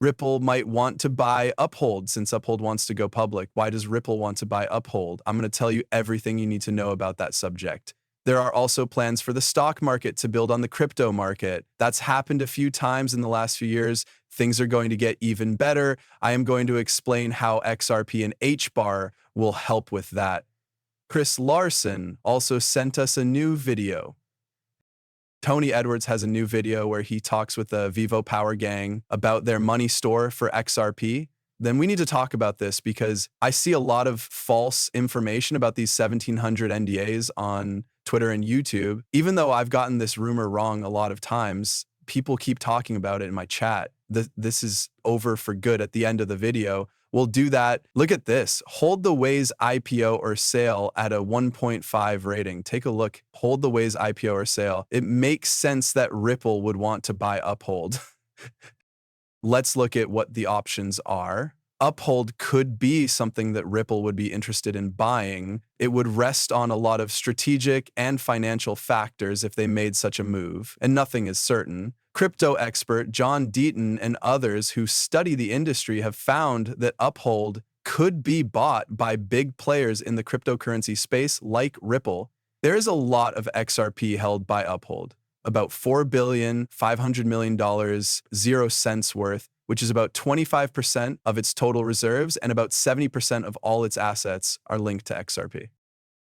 Ripple might want to buy Uphold since Uphold wants to go public. Why does Ripple want to buy Uphold? I'm going to tell you everything you need to know about that subject. There are also plans for the stock market to build on the crypto market. That's happened a few times in the last few years. Things are going to get even better. I am going to explain how XRP and HBAR will help with that. Chris Larsson also sent us a new video. Tony Edwards has a new video where he talks with the Vivo Power Gang about their money store for XRP. Then we need to talk about this because I see a lot of false information about these 1,700 NDAs on Twitter and YouTube. Even though I've gotten this rumor wrong a lot of times, people keep talking about it in my chat. This is over for good at the end of the video. We'll do that. Look at this. Hold the Waze IPO or sale at a 1.5 rating. Take a look. Hold the Waze IPO or sale. It makes sense that Ripple would want to buy Uphold. Let's look at what the options are. Uphold could be something that Ripple would be interested in buying. It would rest on a lot of strategic and financial factors if they made such a move, and nothing is certain. Crypto expert John Deaton and others who study the industry have found that Uphold could be bought by big players in the cryptocurrency space like Ripple. There is a lot of XRP held by Uphold, about $4.5 billion, 0 cents worth, which is about 25% of its total reserves, and about 70% of all its assets are linked to XRP.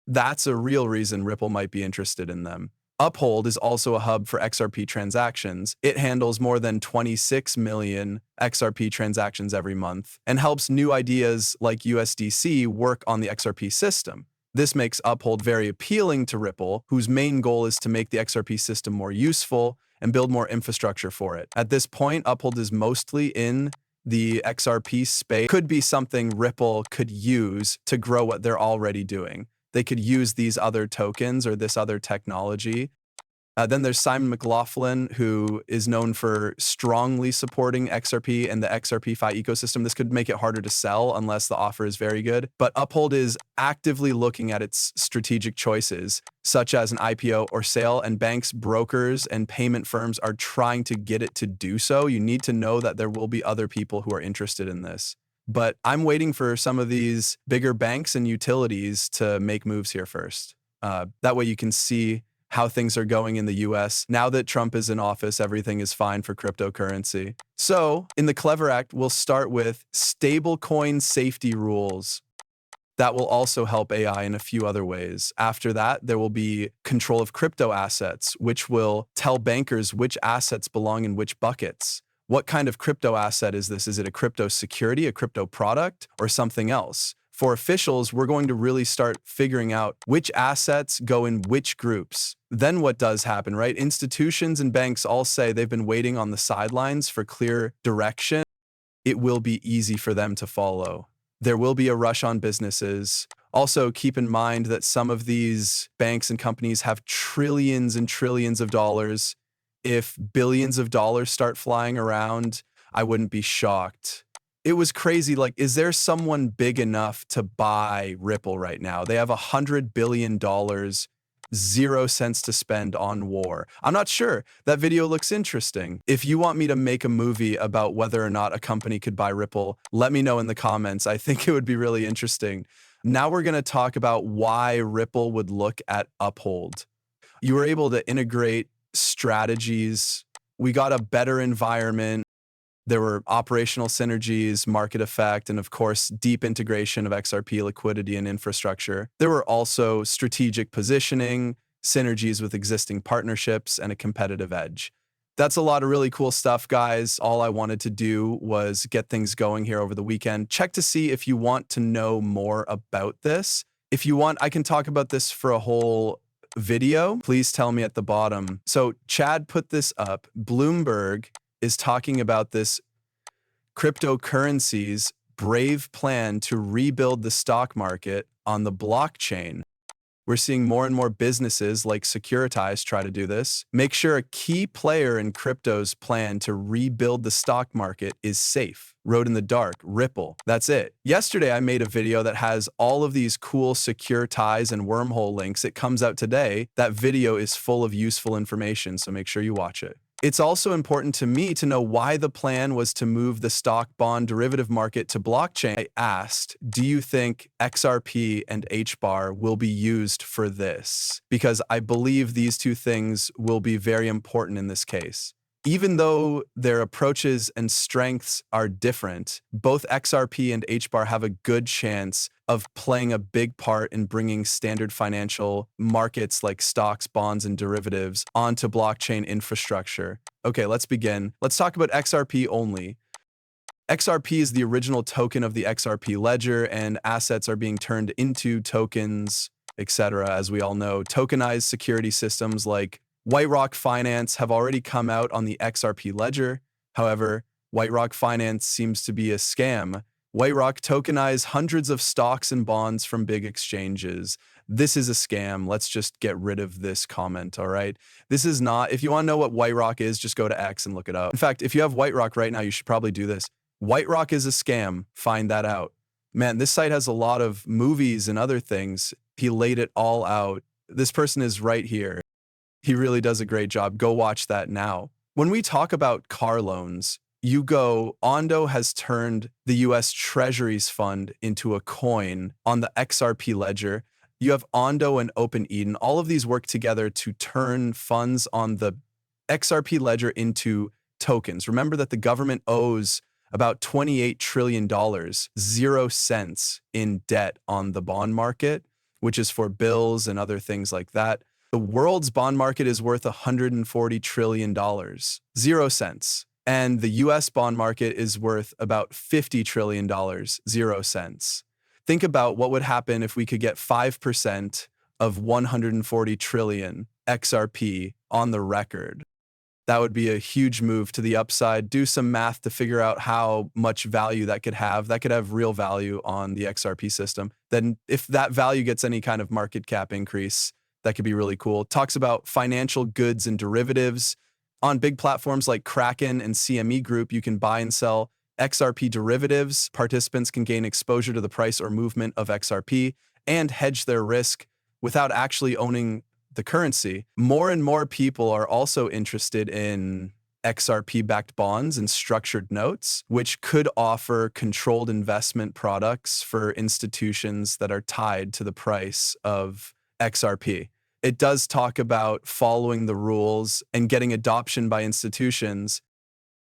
That's a real reason Ripple might be interested in them. Uphold is also a hub for XRP transactions. It handles more than 26 million XRP transactions every month and helps new ideas like USDC work on the XRP system. This makes Uphold very appealing to Ripple, whose main goal is to make the XRP system more useful and build more infrastructure for it. At this point, Uphold is mostly in the XRP space. Could be something Ripple could use to grow what they're already doing. They could use these other tokens or this other technology. Then there's Simon McLaughlin, who is known for strongly supporting XRP and the XRP Fi ecosystem. This could make it harder to sell unless the offer is very good. But Uphold is actively looking at its strategic choices, such as an IPO or sale, and banks, brokers, and payment firms are trying to get it to do so. You need to know that there will be other people who are interested in this. But I'm waiting for some of these bigger banks and utilities to make moves here first. That way you can see how things are going in the US. Now that Trump is in office, everything is fine for cryptocurrency. So in the Clever Act, we'll start with stablecoin safety rules. That will also help AI in a few other ways. After that, there will be control of crypto assets, which will tell bankers which assets belong in which buckets. What kind of crypto asset is this? Is it a crypto security, a crypto product, or something else? For officials, we're going to really start figuring out which assets go in which groups. Then what does happen, right? Institutions and banks all say they've been waiting on the sidelines for clear direction. It will be easy for them to follow. There will be a rush on businesses. Also, keep in mind that some of these banks and companies have trillions and trillions of dollars. If billions of dollars start flying around, I wouldn't be shocked. It was crazy. Like, is there someone big enough to buy Ripple right now? They have $100 billion, 0 cents to spend on war. I'm not sure. That video looks interesting. If you want me to make a movie about whether or not a company could buy Ripple, let me know in the comments. I think it would be really interesting. Now we're going to talk about why Ripple would look at Uphold. You were able to integrate strategies. We got a better environment. There were operational synergies, market effect, and of course, deep integration of XRP liquidity and infrastructure. There were also strategic positioning, synergies with existing partnerships, and a competitive edge. That's a lot of really cool stuff, guys. All I wanted to do was get things going here over the weekend. Check to see if you want to know more about this. If you want, I can talk about this for a whole video. Please tell me at the bottom. So Chad put this up. Bloomberg is talking about this cryptocurrencies' brave plan to rebuild the stock market on the blockchain. We're seeing more and more businesses like Securitize try to do this. Make sure a key player in crypto's plan to rebuild the stock market is safe. Rode in the dark, Ripple. That's it. Yesterday, I made a video that has all of these cool Securitize and wormhole links. It comes out today. That video is full of useful information, so make sure you watch it. It's also important to me to know why the plan was to move the stock bond derivative market to blockchain. I asked, do you think XRP and HBAR will be used for this? Because I believe these two things will be very important in this case. Even though their approaches and strengths are different, both XRP and HBAR have a good chance of playing a big part in bringing standard financial markets like stocks, bonds, and derivatives onto blockchain infrastructure. Okay, let's begin. Let's talk about XRP only. XRP is the original token of the XRP ledger, and assets are being turned into tokens, etc. As we all know, tokenized security systems like White Rock Finance have already come out on the XRP ledger. However, White Rock Finance seems to be a scam. White Rock tokenized hundreds of stocks and bonds from big exchanges. This is a scam. Let's just get rid of this comment, all right? This is not, if you want to know what White Rock is, just go to X and look it up. In fact, if you have White Rock right now, you should probably do this. White Rock is a scam. Find that out. Man, this site has a lot of movies and other things. He laid it all out. This person is right here. He really does a great job. Go watch that now. When we talk about car loans, you go, Ondo has turned the US Treasuries Fund into a coin on the XRP ledger. You have Ondo and Open Eden. All of these work together to turn funds on the XRP ledger into tokens. Remember that the government owes about $28 trillion, 0 cents in debt on the bond market, which is for bills and other things like that. The world's bond market is worth $140 trillion, 0 cents. And the US bond market is worth about $50 trillion, 0 cents. Think about what would happen if we could get 5% of 140 trillion XRP on the record. That would be a huge move to the upside. Do some math to figure out how much value that could have. That could have real value on the XRP system. Then if that value gets any kind of market cap increase, that could be really cool. It talks about financial goods and derivatives. On big platforms like Kraken and CME Group, you can buy and sell XRP derivatives. Participants can gain exposure to the price or movement of XRP and hedge their risk without actually owning the currency. More and more people are also interested in XRP-backed bonds and structured notes, which could offer controlled investment products for institutions that are tied to the price of XRP. It does talk about following the rules and getting adoption by institutions.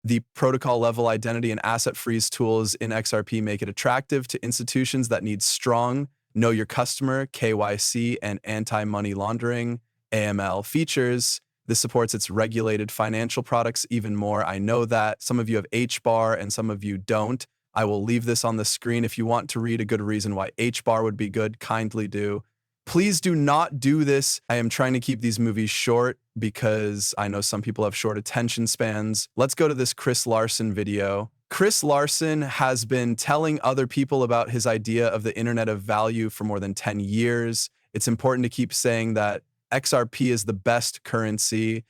The protocol level identity and asset freeze tools in XRP make it attractive to institutions that need strong know your customer, KYC, and anti-money laundering, AML features. This supports its regulated financial products even more. I know that some of you have HBAR and some of you don't. I will leave this on the screen. If you want to read a good reason why HBAR would be good, kindly do. Please do not do this. I am trying to keep these movies short because I know some people have short attention spans. Let's go to this Chris Larsson video. Chris Larsson has been telling other people about his idea of the Internet of Value for more than 10 years. It's important to keep saying that XRP is the best currency.